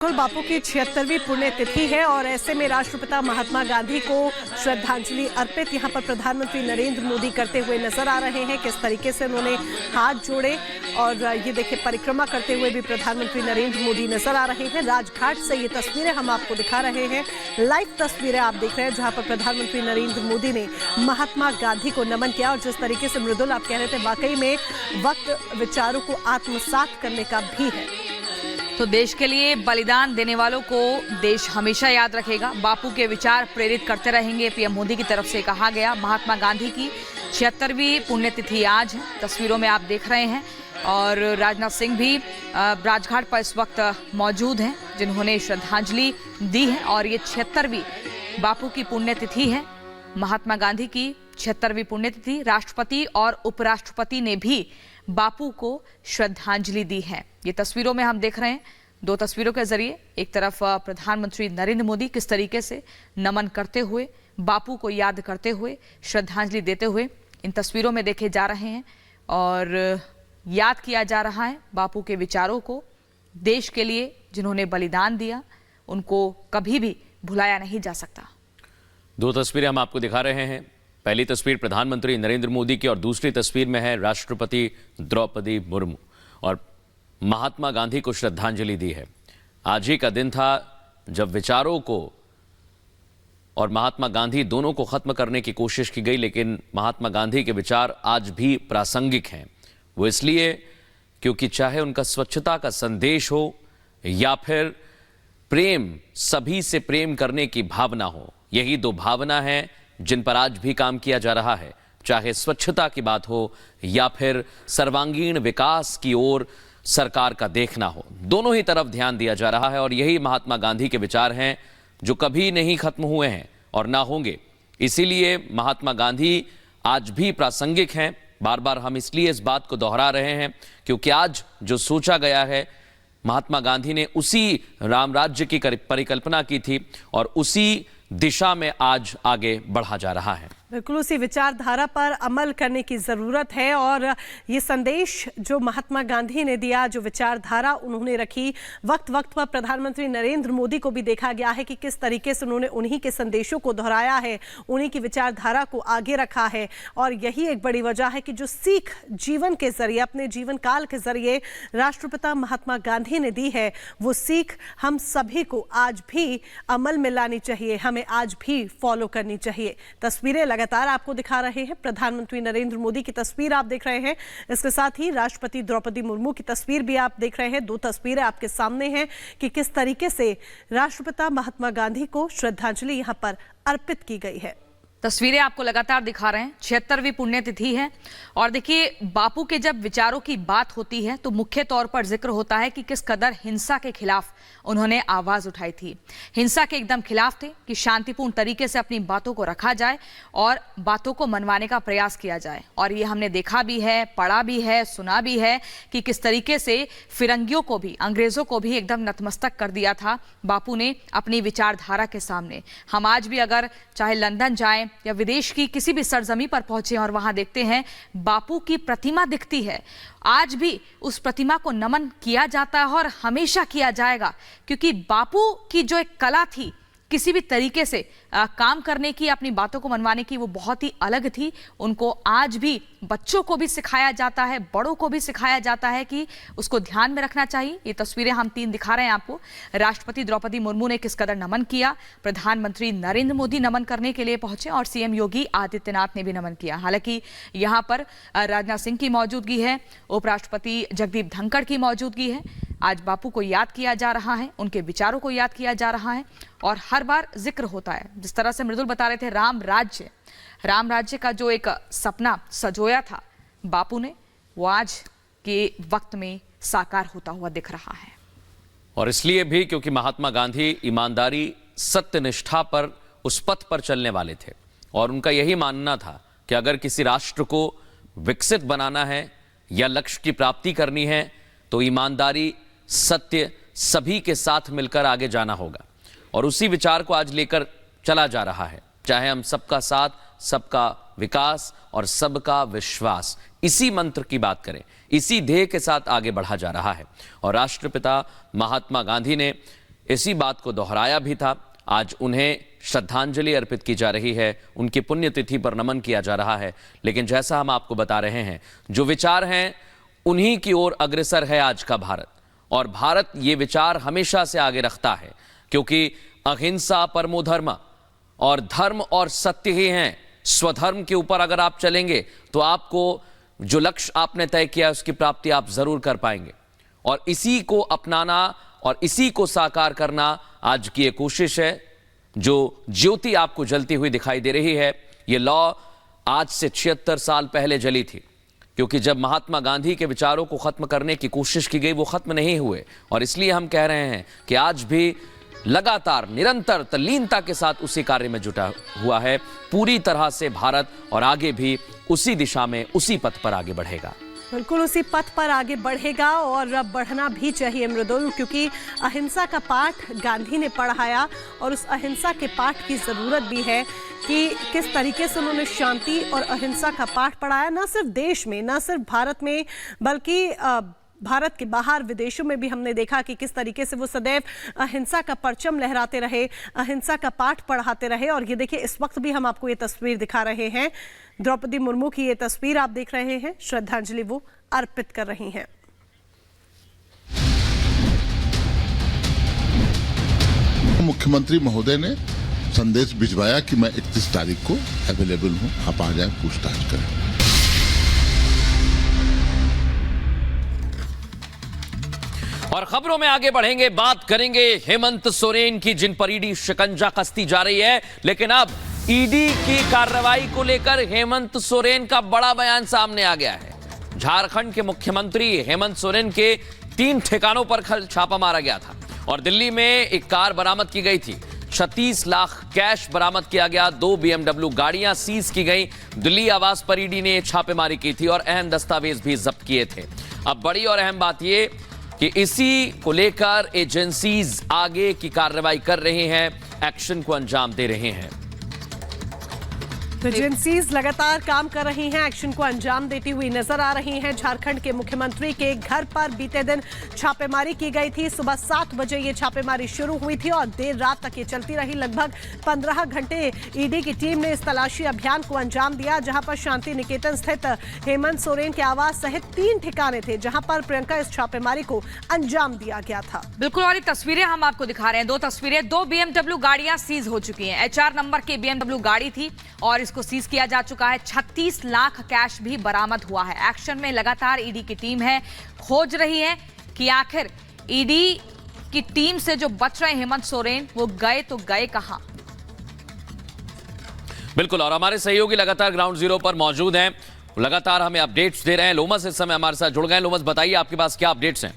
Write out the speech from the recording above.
बिल्कुल, बापू की 76वीं पुण्यतिथि है और ऐसे में राष्ट्रपिता महात्मा गांधी को श्रद्धांजलि अर्पित यहाँ पर प्रधानमंत्री नरेंद्र मोदी करते हुए नजर आ रहे हैं। किस तरीके से उन्होंने हाथ जोड़े और ये देखिए परिक्रमा करते हुए भी प्रधानमंत्री नरेंद्र मोदी नजर आ रहे हैं। राजघाट से ये तस्वीरें हम आपको दिखा रहे हैं, लाइव तस्वीरें आप देख रहे हैं जहां पर प्रधानमंत्री नरेंद्र मोदी ने महात्मा गांधी को नमन किया। और जिस तरीके से मृदुल आप कह रहे थे, वाकई में वक्त विचारों को आत्मसात करने का भी है। तो देश के लिए बलिदान देने वालों को देश हमेशा याद रखेगा। बापू के विचार प्रेरित करते रहेंगे, पीएम मोदी की तरफ से कहा गया। महात्मा गांधी की 76वीं पुण्यतिथि आज है, तस्वीरों में आप देख रहे हैं। और राजनाथ सिंह भी राजघाट पर इस वक्त मौजूद हैं, जिन्होंने श्रद्धांजलि दी है। और ये 76वीं बापू की पुण्यतिथि है, महात्मा गांधी की 76वीं पुण्यतिथि। राष्ट्रपति और उपराष्ट्रपति ने भी बापू को श्रद्धांजलि दी है। ये तस्वीरों में हम देख रहे हैं, दो तस्वीरों के जरिए एक तरफ प्रधानमंत्री नरेंद्र मोदी किस तरीके से नमन करते हुए, बापू को याद करते हुए, श्रद्धांजलि देते हुए इन तस्वीरों में देखे जा रहे हैं। और याद किया जा रहा है बापू के विचारों को, देश के लिए जिन्होंने बलिदान दिया, उनको कभी भी भुलाया नहीं जा सकता। दो तस्वीरें हम आपको दिखा रहे हैं। पहली तस्वीर प्रधानमंत्री नरेंद्र मोदी की और दूसरी तस्वीर में है राष्ट्रपति द्रौपदी मुर्मू। और महात्मा गांधी को श्रद्धांजलि दी है। आज ही का दिन था जब विचारों को और महात्मा गांधी दोनों को खत्म करने की कोशिश की गई, लेकिन महात्मा गांधी के विचार आज भी प्रासंगिक हैं। वो इसलिए क्योंकि चाहे उनका स्वच्छता का संदेश हो या फिर प्रेम, सभी से प्रेम करने की भावना हो, यही दो भावना है जिन पर आज भी काम किया जा रहा है। चाहे स्वच्छता की बात हो या फिर सर्वांगीण विकास की ओर सरकार का देखना हो, दोनों ही तरफ ध्यान दिया जा रहा है। और यही महात्मा गांधी के विचार हैं जो कभी नहीं खत्म हुए हैं और ना होंगे। इसीलिए महात्मा गांधी आज भी प्रासंगिक हैं। बार बार हम इसलिए इस बात को दोहरा रहे हैं क्योंकि आज जो सोचा गया है, महात्मा गांधी ने उसी राम राज्य की परिकल्पना की थी और उसी दिशा में आज आगे बढ़ा जा रहा है। बिल्कुल उसी विचारधारा पर अमल करने की ज़रूरत है। और ये संदेश जो महात्मा गांधी ने दिया, जो विचारधारा उन्होंने रखी, वक्त वक्त पर प्रधानमंत्री नरेंद्र मोदी को भी देखा गया है कि किस तरीके से उन्होंने उन्हीं के संदेशों को दोहराया है, उन्हीं की विचारधारा को आगे रखा है। और यही एक बड़ी वजह है कि जो सीख जीवन के जरिए, अपने जीवन काल के जरिए राष्ट्रपिता महात्मा गांधी ने दी है, वो सीख हम सभी को आज भी अमल में लानी चाहिए, हमें आज भी फॉलो करनी चाहिए। तस्वीरें लगातार आपको दिखा रहे हैं, प्रधानमंत्री नरेंद्र मोदी की तस्वीर आप देख रहे हैं, इसके साथ ही राष्ट्रपति द्रौपदी मुर्मू की तस्वीर भी आप देख रहे हैं। दो तस्वीरें आपके सामने हैं कि किस तरीके से राष्ट्रपिता महात्मा गांधी को श्रद्धांजलि यहां पर अर्पित की गई है। तस्वीरें आपको लगातार दिखा रहे हैं, 76वीं पुण्यतिथि है। और देखिए, बापू के जब विचारों की बात होती है तो मुख्य तौर पर जिक्र होता है कि किस कदर हिंसा के खिलाफ उन्होंने आवाज उठाई थी। हिंसा के एकदम खिलाफ थे कि शांतिपूर्ण तरीके से अपनी बातों को रखा जाए और बातों को मनवाने का प्रयास किया जाए। और ये हमने देखा भी है, पढ़ा भी है, सुना भी है कि किस तरीके से फिरंगियों को भी, अंग्रेजों को भी एकदम नतमस्तक कर दिया था बापू ने अपनी विचारधारा के सामने। हम आज भी अगर चाहे लंदन जाएं या विदेश की किसी भी सरजमी पर पहुंचे और वहां देखते हैं बापू की प्रतिमा दिखती है, आज भी उस प्रतिमा को नमन किया जाता है और हमेशा किया जाएगा। क्योंकि बापू की जो एक कला थी किसी भी तरीके से काम करने की, अपनी बातों को मनवाने की, वो बहुत ही अलग थी। उनको आज भी बच्चों को भी सिखाया जाता है, बड़ों को भी सिखाया जाता है कि उसको ध्यान में रखना चाहिए। ये तस्वीरें हम तीन दिखा रहे हैं आपको। राष्ट्रपति द्रौपदी मुर्मू ने किस कदर नमन किया, प्रधानमंत्री नरेंद्र मोदी नमन करने के लिए पहुंचे और सीएम योगी आदित्यनाथ ने भी नमन किया। हालांकि यहाँ पर राजनाथ सिंह की मौजूदगी है, उपराष्ट्रपति जगदीप धनखड़ की मौजूदगी है। आज बापू को याद किया जा रहा है, उनके विचारों को याद किया जा रहा है और हर बार जिक्र होता है। जिस तरह से मृदुल बता रहे थे, राम राज्य का जो एक सपना सजोया था बापू ने, वो आज के वक्त में साकार होता हुआ दिख रहा है। और इसलिए भी क्योंकि महात्मा गांधी ईमानदारी, सत्यनिष्ठा पर, उस पथ पर चलने वाले थे। और उनका यही मानना था कि अगर किसी राष्ट्र को विकसित बनाना है या लक्ष्य की प्राप्ति करनी है तो ईमानदारी, सत्य, सभी के साथ मिलकर आगे जाना होगा। और उसी विचार को आज लेकर चला जा रहा है। चाहे हम सबका साथ, सबका विकास और सबका विश्वास, इसी मंत्र की बात करें, इसी ध्येय के साथ आगे बढ़ा जा रहा है। और राष्ट्रपिता महात्मा गांधी ने इसी बात को दोहराया भी था। आज उन्हें श्रद्धांजलि अर्पित की जा रही है, उनकी पुण्यतिथि पर नमन किया जा रहा है। लेकिन जैसा हम आपको बता रहे हैं, जो विचार हैं उन्हीं की ओर अग्रसर है आज का भारत। और भारत ये विचार हमेशा से आगे रखता है, क्योंकि अहिंसा परमो धर्म, और धर्म और सत्य ही हैं। स्वधर्म के ऊपर अगर आप चलेंगे तो आपको जो लक्ष्य आपने तय किया है उसकी प्राप्ति आप जरूर कर पाएंगे। और इसी को अपनाना और इसी को साकार करना आज की ये कोशिश है। जो ज्योति आपको जलती हुई दिखाई दे रही है, ये लौ आज से 76 साल पहले जली थी, क्योंकि जब महात्मा गांधी के विचारों को खत्म करने की कोशिश की गई वो खत्म नहीं हुए। और इसलिए हम कह रहे हैं कि आज भी लगातार निरंतर तल्लीनता के साथ उसी कार्य में जुटा हुआ है पूरी तरह से भारत, और आगे भी उसी दिशा में उसी पथ पर आगे बढ़ेगा। बिल्कुल उसी पथ पर आगे बढ़ेगा और बढ़ना भी चाहिए मृदुल, क्योंकि अहिंसा का पाठ गांधी ने पढ़ाया और उस अहिंसा के पाठ की ज़रूरत भी है कि किस तरीके से उन्होंने शांति और अहिंसा का पाठ पढ़ाया, न सिर्फ देश में, न सिर्फ भारत में, बल्कि भारत के बाहर विदेशों में भी हमने देखा कि किस तरीके से वो सदैव अहिंसा का परचम लहराते रहे, अहिंसा का पाठ पढ़ाते रहे। और ये देखिए, इस वक्त भी हम आपको ये तस्वीर दिखा रहे हैं, द्रौपदी मुर्मू की ये तस्वीर आप देख रहे हैं, श्रद्धांजलि वो अर्पित कर रही हैं। मुख्यमंत्री महोदय ने संदेश भिजवाया कि मैं 31 तारीख को अवेलेबल हूं, आप आ जाए, पूछताछ करें। और खबरों में आगे बढ़ेंगे, बात करेंगे हेमंत सोरेन की, जिन पर ईडी शिकंजा कसती जा रही है। लेकिन अब ईडी की कार्रवाई को लेकर हेमंत सोरेन का बड़ा बयान सामने आ गया है। झारखंड के मुख्यमंत्री हेमंत सोरेन के 3 ठिकानों पर कल छापा मारा गया था और दिल्ली में एक कार बरामद की गई थी। 36 लाख कैश बरामद किया गया, 2 BMW गाड़ियां सीज की गई। दिल्ली आवास पर ईडी ने छापेमारी की थी और अहम दस्तावेज भी जब्त किए थे। अब बड़ी और अहम बात यह कि इसी को लेकर एजेंसीज आगे की कार्रवाई कर रही हैं, एक्शन को अंजाम दे रहे हैं। एजेंसीज लगातार काम कर रही हैं, एक्शन को अंजाम देती हुई नजर आ रही हैं। झारखंड के मुख्यमंत्री के घर पर बीते दिन छापेमारी की गई थी। सुबह 7 बजे ये छापेमारी शुरू हुई थी और देर रात तक ये चलती रही। लगभग 15 घंटे ईडी की टीम ने इस तलाशी अभियान को अंजाम दिया, जहां पर शांति निकेतन स्थित हेमंत सोरेन के आवास सहित 3 ठिकाने थे जहां पर प्रियंका इस छापेमारी को अंजाम दिया गया था। बिल्कुल, और ये तस्वीरें हम आपको दिखा रहे हैं, 2 तस्वीरें। 2 BMW गाड़ियां सीज हो चुकी हैं। HR नंबर की BMW गाड़ी थी और इसको सीज किया जा चुका है। 36 लाख कैश भी बरामद हुआ है। एक्शन में लगातार ईडी की टीम है, खोज रही है कि आखिर ईडी की टीम से जो बच रहे हेमंत सोरेन वो गए तो गए कहां। बिल्कुल, और हमारे सहयोगी लगातार ग्राउंड जीरो पर मौजूद हैं, लगातार हमें अपडेट्स दे रहे हैं। लोमस इस समय हमारे साथ जुड़ गए। लोमस, बताइए आपके पास क्या अपडेट्स हैं?